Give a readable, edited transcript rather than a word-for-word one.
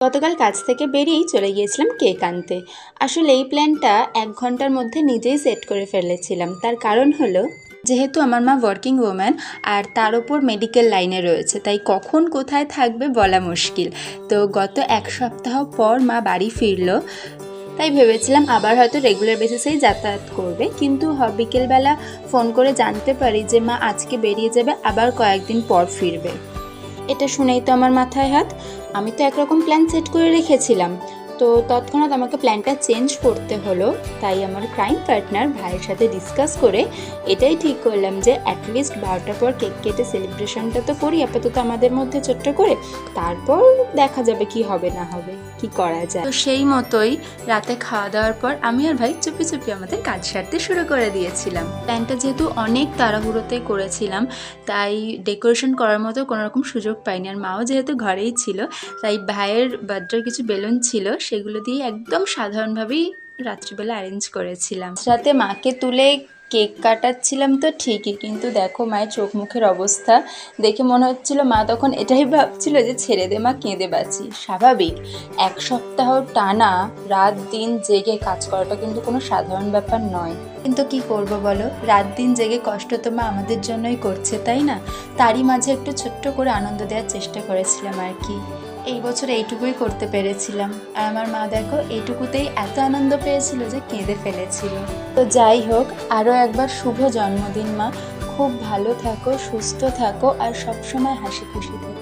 গতকাল কাজ থেকে বেরিয়েই চলে গিয়েছিলাম কেক আনতে। আসলে এই প্ল্যানটা 1 ঘন্টার মধ্যে নিজেই সেট করে ফেলেছিলাম। তার কারণ হলো, যেহেতু আমার মা ওয়ার্কিং ওম্যান আর তার ওপর মেডিকেল লাইনে রয়েছে, তাই কখন কোথায় থাকবে বলা মুশকিল। তো গত 1 সপ্তাহ পর মা বাড়ি ফিরল, তাই ভেবেছিলাম আবার হয়তো রেগুলার বেসিসেই যাতায়াত করবে, কিন্তু বিকেলবেলা ফোন করে জানতে পারি যে মা আজকে বেরিয়ে যাবে, আবার কয়েকদিন পর ফিরবে। এটা শুনেই তো আমার মাথায় হাত। আমি তো একরকম প্ল্যান সেট করে রেখেছিলাম, তো তৎক্ষণাৎ আমাকে প্ল্যানটা চেঞ্জ করতে হলো। তাই আমার ক্রাইম পার্টনার ভাইয়ের সাথে ডিসকাস করে এটাই ঠিক করলাম যে অ্যাটলিস্ট 12টার পর কেক কেটে সেলিব্রেশনটা তো করি আপাতত আমাদের মধ্যে ছোট্ট করে, তারপর দেখা যাবে কি হবে না হবে, কি করা যায়। তো সেই মতোই রাতে খাওয়া দাওয়ার পর আমি আর ভাই চুপি চুপি আমাদের কাজ সারতে শুরু করে দিয়েছিলাম। প্ল্যানটা যেহেতু অনেক তাড়াহুড়োতে করেছিলাম, তাই ডেকোরেশন করার মতো কোনো রকম সুযোগ পাইনি। আর মাও যেহেতু ঘরেই ছিল, তাই ভাইয়ের বার্থডের কিছু বেলুন ছিল, সেগুলো দিয়ে একদম সাধারণভাবেই রাত্রিবেলা অ্যারেঞ্জ করেছিলাম। সাথে মাকে তুলে কেক কাটাচ্ছিলাম তো ঠিকই, কিন্তু দেখো মায়ের চোখ মুখের অবস্থা দেখে মনে হচ্ছিল মা তখন এটাই ভাবছিল যে ছেড়ে দে মা, কেঁদে বাঁচি। স্বাভাবিক, 1 সপ্তাহ টানা রাত দিন জেগে কাজ করাটা কিন্তু কোনো সাধারণ ব্যাপার নয়। কিন্তু কি করব বলো, রাত দিন জেগে কষ্ট তো মা আমাদের জন্যই করছে, তাই না? তারই মাঝে একটু ছোট্ট করে আনন্দ দেওয়ার চেষ্টা করেছিলাম আর কি। এই বছর এইটুকুই করতে পেরেছিলাম, আর আমার মা দেখো এইটুকুতেই এত আনন্দ পেয়েছিল যে কেঁদে ফেলেছিল। তো যাই হোক, আরও একবার শুভ জন্মদিন মা। খুব ভালো থাকো, সুস্থ থাকো আর সবসময় হাসি খুশি থাকো।